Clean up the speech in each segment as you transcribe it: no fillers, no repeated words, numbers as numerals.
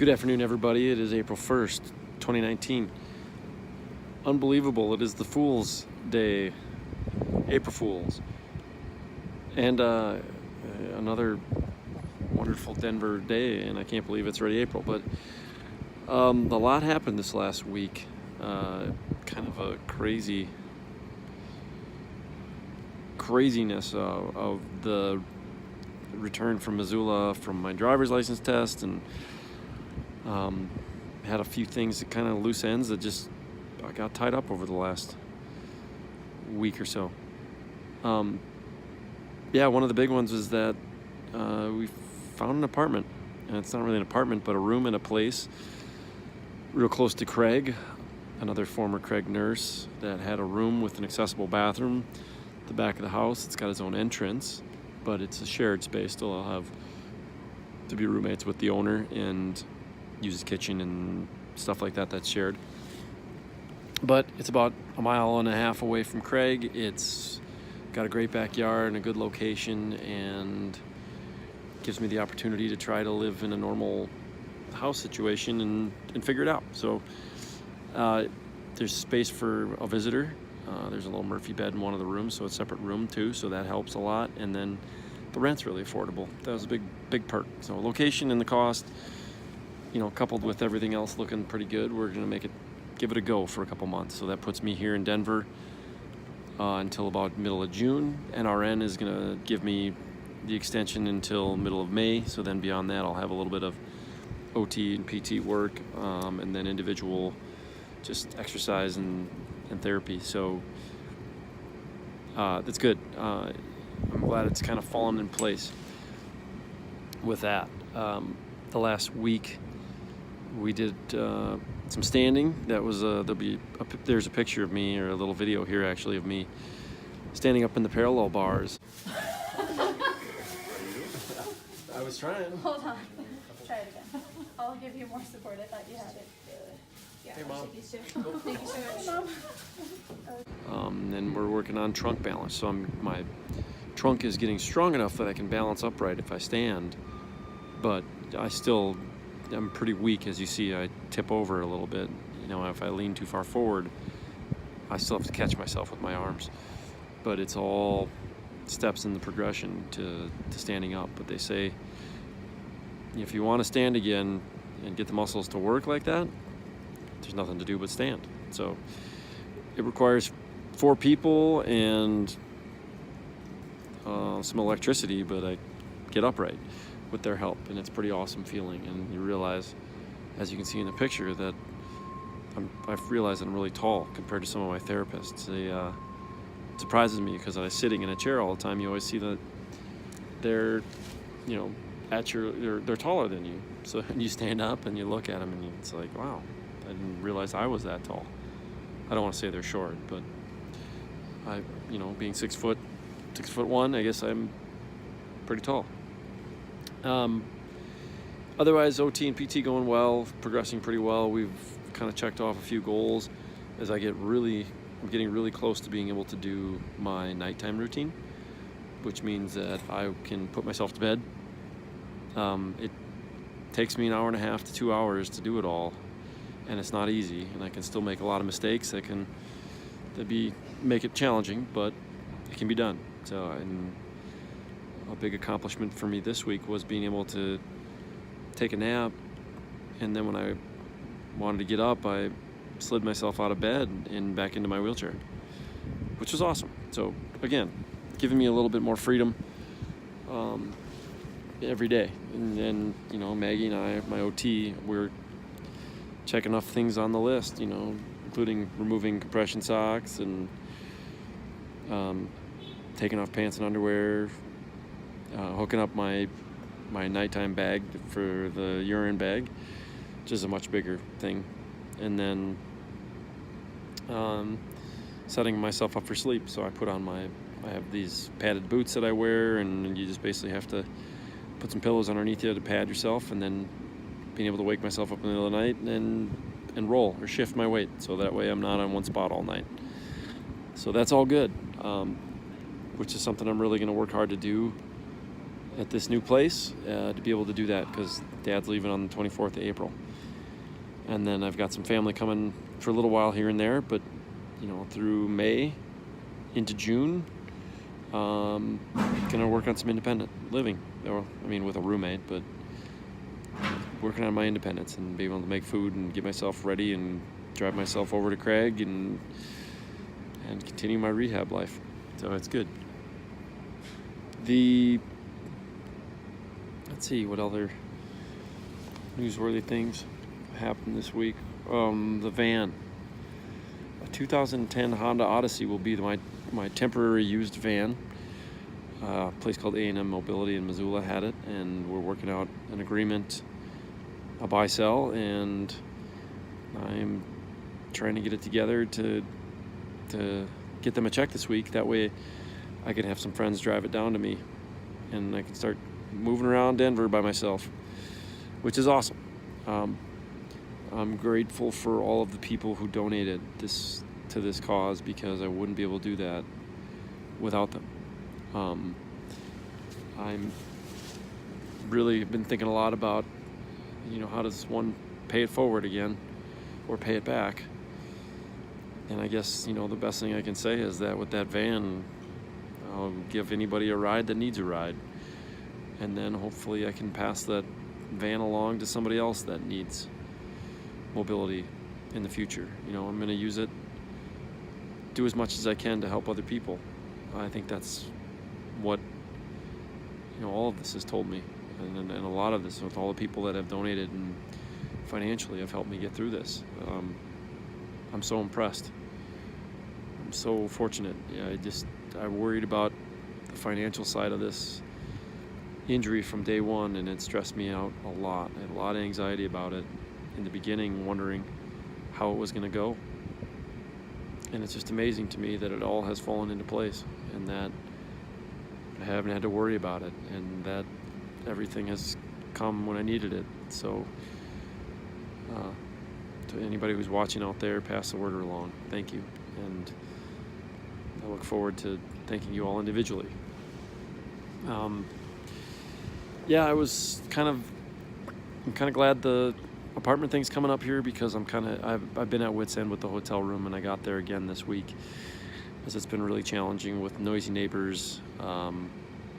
Good afternoon, everybody. It is April 1st, 2019. Unbelievable. It is the Fool's Day, April Fools. And another wonderful Denver day, and I can't believe it's already April. But a lot happened this last week. Kind of a craziness of the return from Missoula from my driver's license test, and had a few things that kind of loose ends that just I got tied up over the last week or so. One of the big ones was that we found an apartment, and it's not really an apartment, but a room in a place real close to Craig, another former Craig nurse, that had a room with an accessible bathroom at the back of the house. It's got its own entrance, but it's a shared space. Still, I'll have to be roommates with the owner and use his kitchen and stuff like that that's shared. But it's about a mile and a half away from Craig. It's got a great backyard and a good location, and gives me the opportunity to try to live in a normal house situation and figure it out. So there's space for a visitor. There's a little Murphy bed in one of the rooms, so it's a separate room too, so that helps a lot. And then the rent's really affordable. That was a big perk. So location and the cost, coupled with everything else looking pretty good, we're gonna give it a go for a couple months. So that puts me here in Denver until about middle of June. NRN is gonna give me the extension until middle of May. So then beyond that, I'll have a little bit of OT and PT work, and then individual just exercise and therapy. So that's good. I'm glad it's kind of fallen in place with that. The last week we did some standing. That was there's a picture of me, or a little video here actually, of me standing up in the parallel bars. I was trying. Hold on. Try it again. I'll give you more support. I thought you had it. Yeah, hey, Mom. Thank you so much. Mom. And we're working on trunk balance. So my trunk is getting strong enough that I can balance upright if I stand, but I'm pretty weak. As you see, I tip over a little bit. If I lean too far forward, I still have to catch myself with my arms. But it's all steps in the progression to standing up. But they say if you want to stand again and get the muscles to work like that, there's nothing to do but stand. So it requires 4 people and some electricity, but I get upright with their help, and it's a pretty awesome feeling. And you realize, as you can see in the picture, that I've realized that I'm really tall compared to some of my therapists. It surprises me because I was sitting in a chair all the time. You always see that they're they're taller than you. So you stand up and you look at them, and it's like, wow, I didn't realize I was that tall. I don't want to say they're short, but being 6'1", I guess I'm pretty tall. Otherwise, OT and PT going well, progressing pretty well. We've kind of checked off a few goals. As I'm getting really close to being able to do my nighttime routine, which means that I can put myself to bed. It takes me an hour and a half to 2 hours to do it all, and it's not easy, and I can still make a lot of mistakes that make it challenging, but it can be done. So, and a big accomplishment for me this week was being able to take a nap, and then when I wanted to get up, I slid myself out of bed and back into my wheelchair, which was awesome. So again, giving me a little bit more freedom every day. And then Maggie and I, my OT, we're checking off things on the list, including removing compression socks and taking off pants and underwear, hooking up my nighttime bag for the urine bag, which is a much bigger thing, and then setting myself up for sleep. So I have these padded boots that I wear, and you just basically have to put some pillows underneath you to pad yourself, and then being able to wake myself up in the middle of the night and roll or shift my weight, so that way I'm not on one spot all night. So that's all good, which is something I'm really going to work hard to do at this new place to be able to do that, because Dad's leaving on the 24th of April. And then I've got some family coming for a little while here and there, but through May into June, gonna work on some independent living, with a roommate, but working on my independence and being able to make food and get myself ready and drive myself over to Craig and continue my rehab life. So it's good. Let's see what other newsworthy things happened this week. The van, a 2010 Honda Odyssey, will be my temporary used van. A place called A&M Mobility in Missoula had it, and we're working out an agreement, a buy-sell, and I'm trying to get it together to get them a check this week. That way I can have some friends drive it down to me, and I can start moving around Denver by myself, which is awesome. I'm grateful for all of the people who donated to this cause, because I wouldn't be able to do that without them. I'm really been thinking a lot about, how does one pay it forward again or pay it back? And I guess, the best thing I can say is that with that van, I'll give anybody a ride that needs a ride. And then hopefully I can pass that van along to somebody else that needs mobility in the future. I'm going to use it, do as much as I can to help other people. I think that's what, all of this has told me. And a lot of this, with all the people that have donated and financially have helped me get through this. I'm so impressed. I'm so fortunate. I worried about the financial side of this injury from day one, and it stressed me out a lot. I had a lot of anxiety about it in the beginning, wondering how it was going to go. And it's just amazing to me that it all has fallen into place, and that I haven't had to worry about it, and that everything has come when I needed it. So to anybody who's watching out there, pass the word along. Thank you. And I look forward to thanking you all individually. I'm kind of glad the apartment thing's coming up here, because I've been at wit's end with the hotel room, and I got there again this week, as it's been really challenging with noisy neighbors,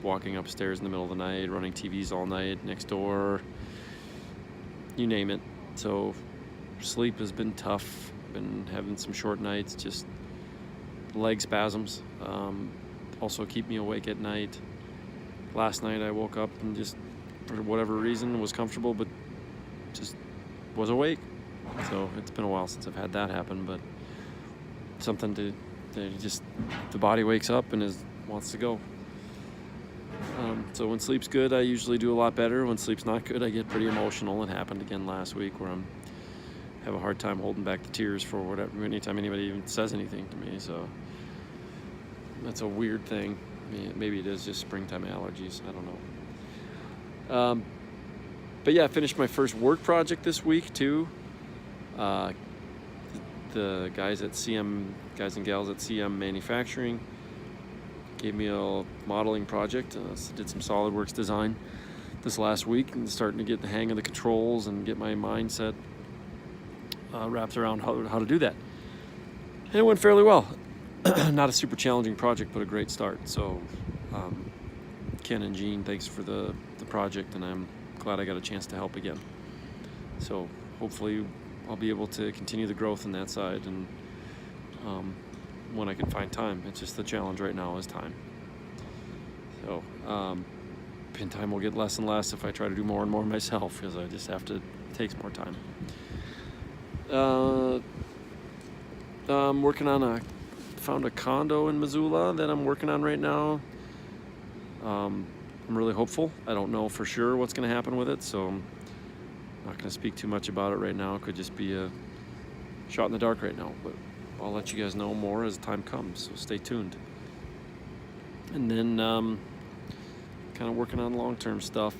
walking upstairs in the middle of the night, running TVs all night next door, you name it. So sleep has been tough. I've been having some short nights, just leg spasms. Also keep me awake at night. Last night I woke up and just, for whatever reason, was comfortable, but just was awake. So it's been a while since I've had that happen, but something to just, the body wakes up and wants to go. So when sleep's good, I usually do a lot better. When sleep's not good, I get pretty emotional. It happened again last week, where have a hard time holding back the tears for whatever, anytime anybody even says anything to me. So that's a weird thing. Maybe it is just springtime allergies. I don't know. But yeah, I finished my first work project this week too. The guys and gals at CM Manufacturing gave me a modeling project. Did some SolidWorks design this last week, and starting to get the hang of the controls and get my mindset wrapped around how to do that. And it went fairly well. Not a super challenging project, but a great start. So Ken and Jean, thanks for the project, and I'm glad I got a chance to help again. So hopefully I'll be able to continue the growth on that side, and when I can find time. It's just the challenge right now is time. So pin time will get less and less if I try to do more and more myself, because I just have to, it takes more time. I'm working on found a condo in Missoula that I'm working on right now. I'm really hopeful. I don't know for sure what's going to happen with it, so I'm not going to speak too much about it right now. It could just be a shot in the dark right now, but I'll let you guys know more as time comes, so stay tuned. And then kind of working on long-term stuff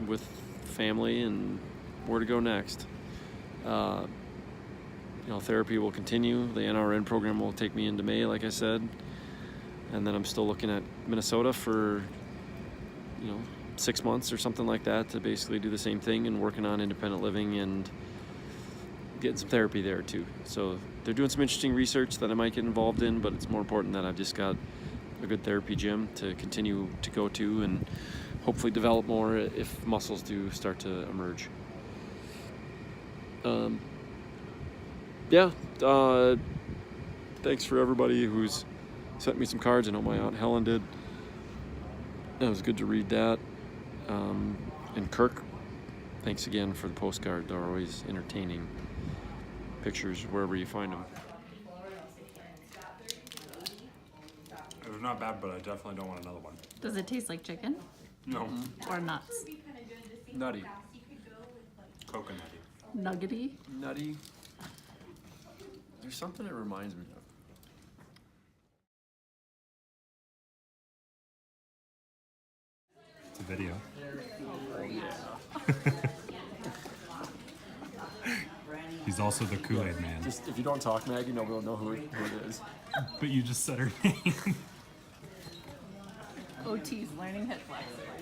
with family and where to go next. Therapy will continue. The NRN program will take me into May, like I said. And then I'm still looking at Minnesota for 6 months or something like that to basically do the same thing and working on independent living and getting some therapy there too. So they're doing some interesting research that I might get involved in, but it's more important that I've just got a good therapy gym to continue to go to and hopefully develop more if muscles do start to emerge. Thanks for everybody who's sent me some cards. I know my Aunt Helen did. It was good to read that. And Kirk, thanks again for the postcard. They're always entertaining pictures wherever you find them. It was not bad, but I definitely don't want another one. Does it taste like chicken? No. Or nuts? Nutty. Coconutty. Nuggety? Nutty. There's something it reminds me of. It's a video. Oh, yeah. He's also the Kool-Aid man. Just if you don't talk, Maggie, nobody will know who it is. But you just said her name. OT's learning hip flexors.